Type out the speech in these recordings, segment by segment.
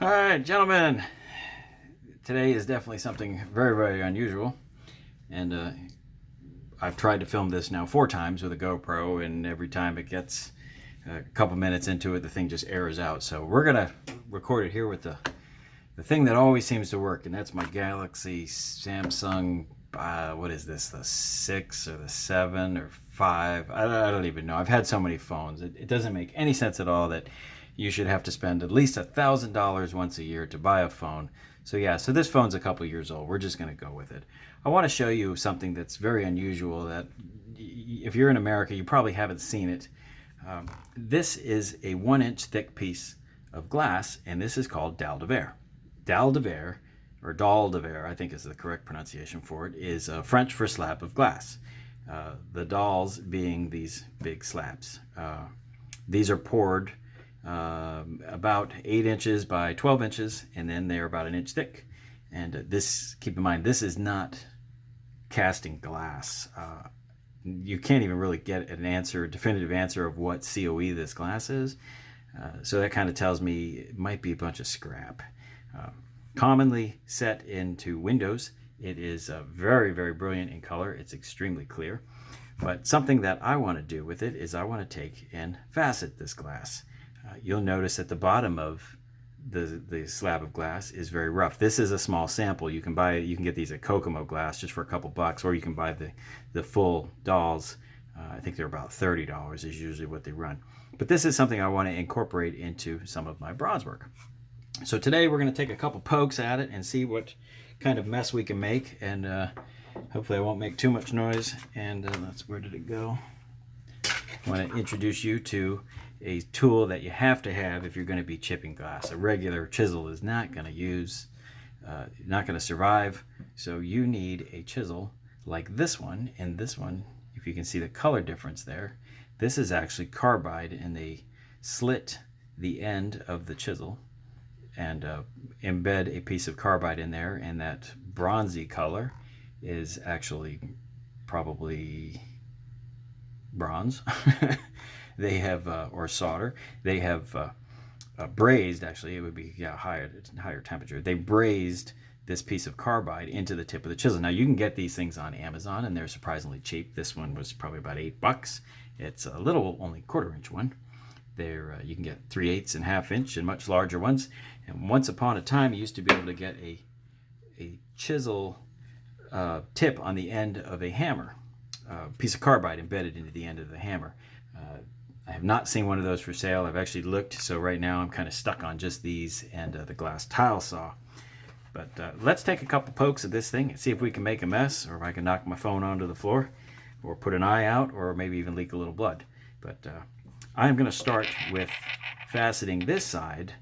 All right, gentlemen, today is definitely something very, very unusual. And I've tried to film this now 4 times with a GoPro, and every time it gets a couple minutes into it, the thing just errors out. So we're going to record it here with the thing that always seems to work, and that's my Galaxy Samsung, what is this, the 6 or the 7 or 5? I don't even know. I've had so many phones. It doesn't make any sense at all that you should have to spend at least $1,000 once a year to buy a phone. So yeah, so this phone's a couple years old. We're just going to go with it. I want to show you something that's very unusual that if you're in America, you probably haven't seen it. This is a 1-inch thick piece of glass, and this is called Dalle de Verre. Dalle de Verre, or Dalle de Verre, I think is the correct pronunciation for it, is French for slab of glass. The dalles being these big slabs. These are poured about 8 inches by 12 inches, and then they're about 1 inch thick. And this, keep in mind, this is not casting glass. You can't even really get an answer, a definitive answer of what COE this glass is. So that kind of tells me it might be a bunch of scrap. Commonly set into windows. It is very, very brilliant in color. It's extremely clear. But something that I want to do with it is I want to take and facet this glass. You'll notice at the bottom of the slab of glass is very rough. This is a small sample. You can get these at Kokomo Glass just for a couple bucks, or you can buy the full dolls. I think they're about $30 is usually what they run. But this is something I want to incorporate into some of my bronze work. So today we're going to take a couple pokes at it and see what kind of mess we can make, and hopefully I won't make too much noise. And where did it go? I want to introduce you to a tool that you have to have if you're going to be chipping glass. A regular chisel is not going to survive. So you need a chisel like this one. And this one, if you can see the color difference there, this is actually carbide, and they slit the end of the chisel and embed a piece of carbide in there, and that bronzy color is actually probably bronze. They have, or solder, they have brazed, actually it would be higher temperature. They brazed this piece of carbide into the tip of the chisel. Now you can get these things on Amazon, and they're surprisingly cheap. This one was probably about $8. It's a little, only 1/4 inch one. There you can get 3/8 and 1/2 inch and much larger ones. And once upon a time, you used to be able to get a chisel tip on the end of a hammer, piece of carbide embedded into the end of the hammer. I have not seen one of those for sale. I've actually looked, so right now I'm kind of stuck on just these and the glass tile saw. But let's take a couple pokes at this thing and see if we can make a mess, or if I can knock my phone onto the floor, or put an eye out, or maybe even leak a little blood. But I'm going to start with faceting this side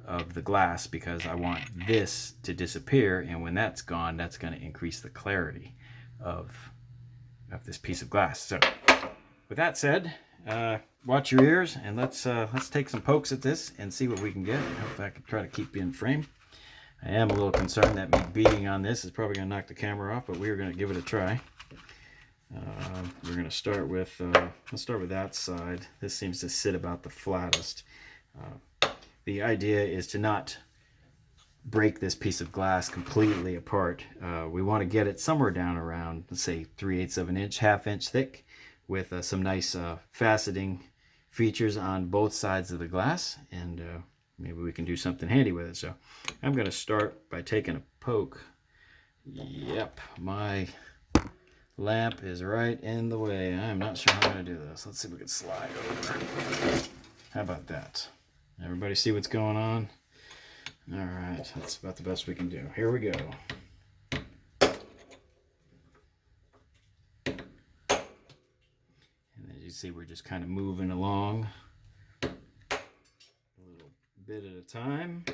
of the glass, because I want this to disappear, and when that's gone, that's going to increase the clarity of this piece of glass. So with that said, watch your ears, and let's take some pokes at this and see what we can get. I hope I can try to keep you in frame. I am a little concerned that me beating on this is probably going to knock the camera off, but we're going to give it a try. We're going to start with let's start with that side. This seems to sit about the flattest. The idea is to not break this piece of glass completely apart. We want to get it somewhere down around, let's say 3/8 of an inch, 1/2 inch thick, with some nice faceting features on both sides of the glass, and maybe we can do something handy with it. So I'm going to start by taking a poke. Yep, my lamp is right in the way. I'm not sure how I'm going to do this. Let's see if we can slide over. How about that? Everybody see what's going on? All right, that's about the best we can do. Here we go. And as you see, we're just kind of moving along a little bit at a time.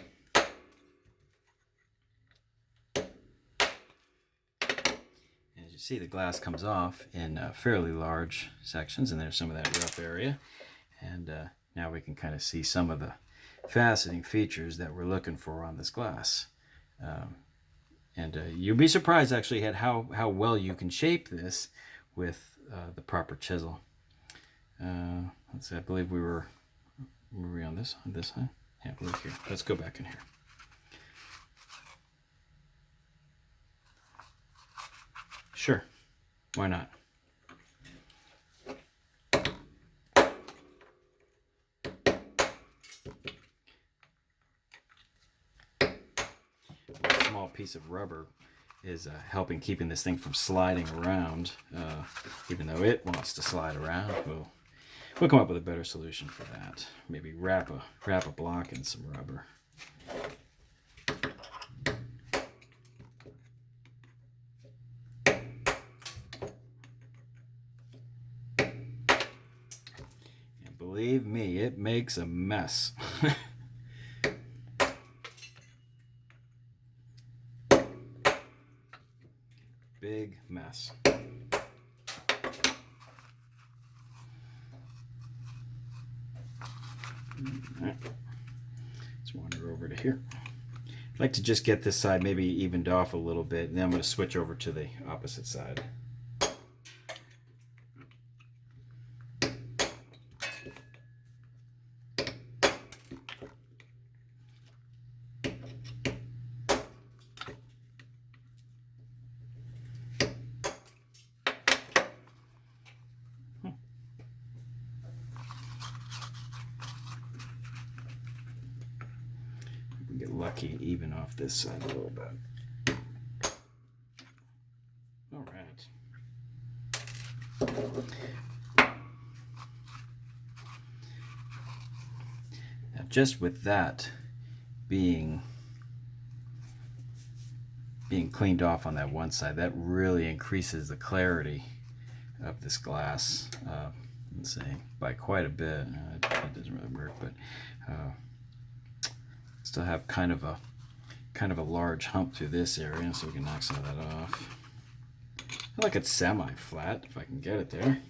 And as you see, the glass comes off in fairly large sections, and there's some of that rough area. And now we can kind of see some of the faceting features that we're looking for on this glass. You'll be surprised actually at how well you can shape this with the proper chisel. Let's see, I believe we were we on this side? Yeah, look here. Let's go back in here. Sure, why not? A small piece of rubber is helping keeping this thing from sliding around. Even though it wants to slide around, we'll come up with a better solution for that. Maybe wrap a block in some rubber. And believe me, it makes a mess. Big mess. Right. Let's wander over to here. I'd like to just get this side maybe evened off a little bit, and then I'm going to switch over to the opposite side. Get lucky and even off this side a little bit. All right. Now, just with that being cleaned off on that one side, that really increases the clarity of this glass. Let's see, by quite a bit. It doesn't really work, but still have kind of a large hump through this area, so we can knock some of that off. I like it semi-flat if I can get it there.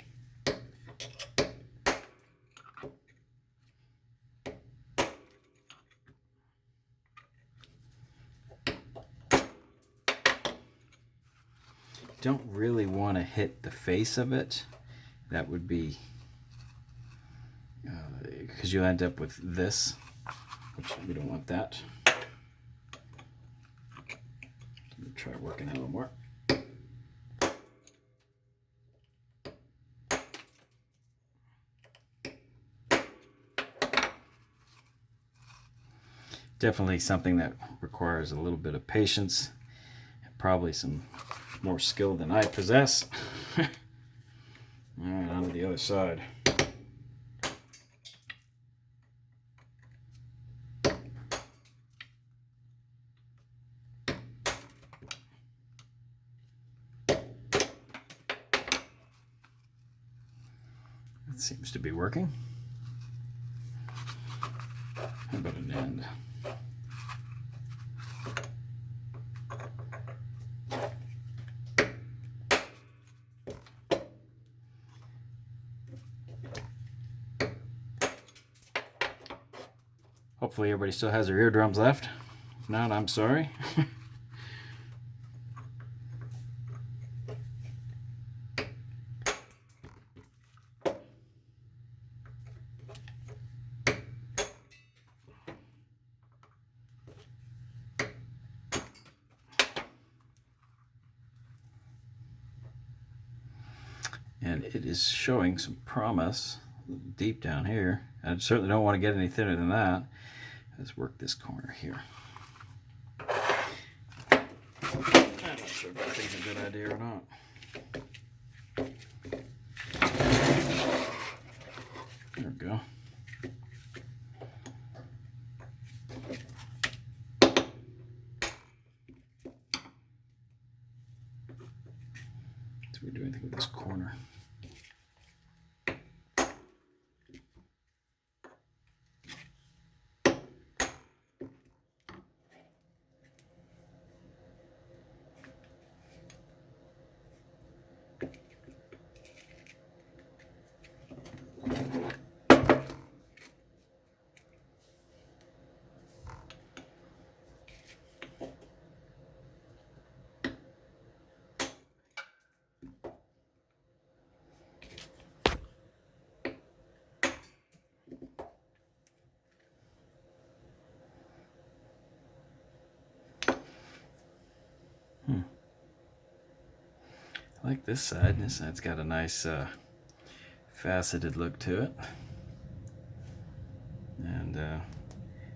Don't really want to hit the face of it. That would be because you'll end up with this, which we don't want that. Let me try working that a little more. Definitely something that requires a little bit of patience and probably some more skill than I possess. All right, on to the other side. It seems to be working. How about an end? Hopefully everybody still has their eardrums left. If not, I'm sorry. And it is showing some promise deep down here. I certainly don't want to get any thinner than that. Let's work this corner here. I'm not sure if I think it's a good idea or not. There we go. So we do anything with this corner. like this side. This side's got a nice faceted look to it. And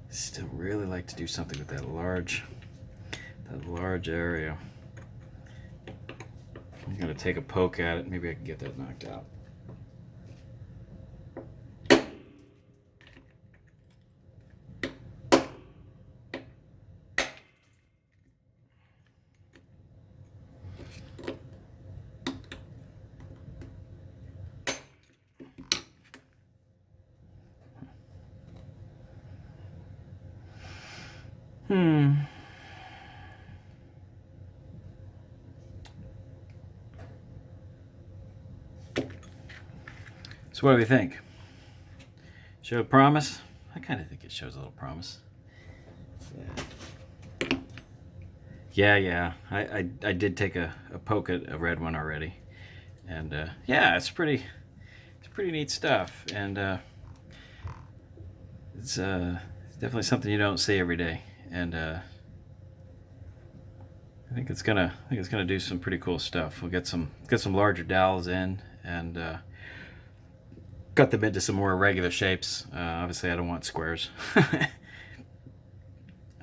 still really like to do something with that large area. I'm gonna take a poke at it. Maybe I can get that knocked out. So what do we think? Show promise? I kind of think it shows a little promise. Yeah. I did take a poke at a red one already, and yeah, it's pretty neat stuff, and it's definitely something you don't see every day, and I think it's gonna do some pretty cool stuff. We'll get some larger dowels in, and cut them into some more regular shapes. Obviously, I don't want squares,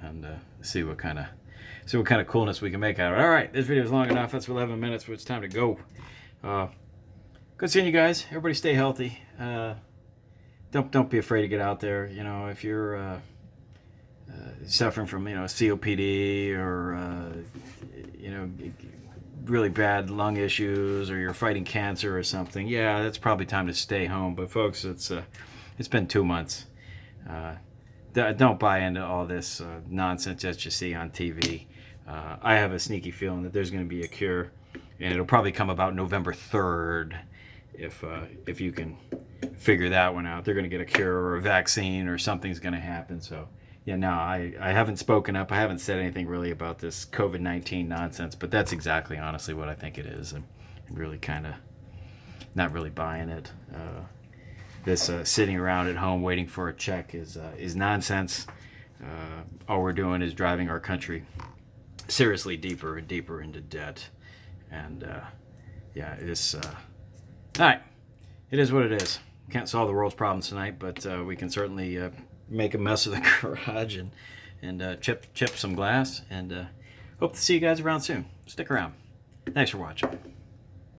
and see what kind of coolness we can make out of it. All right, this video is long enough. That's 11 minutes, but it's time to go. Good seeing you guys. Everybody stay healthy. Don't be afraid to get out there. You know, if you're suffering from COPD or really bad lung issues, or you're fighting cancer or something, yeah, that's probably time to stay home. But folks, it's been 2 months. Don't buy into all this nonsense that you see on TV. I have a sneaky feeling that there's going to be a cure, and it'll probably come about November 3rd, if you can figure that one out. They're going to get a cure or a vaccine, or something's going to happen. So yeah, no, I haven't spoken up. I haven't said anything really about this COVID-19 nonsense, but that's exactly, honestly, what I think it is. I'm really kind of not really buying it. This sitting around at home waiting for a check is nonsense. All we're doing is driving our country seriously deeper and deeper into debt. And yeah, it's all right. It is what it is. Can't solve the world's problems tonight, but we can certainly make a mess of the garage and chip some glass. And hope to see you guys around soon. Stick around. Thanks for watching.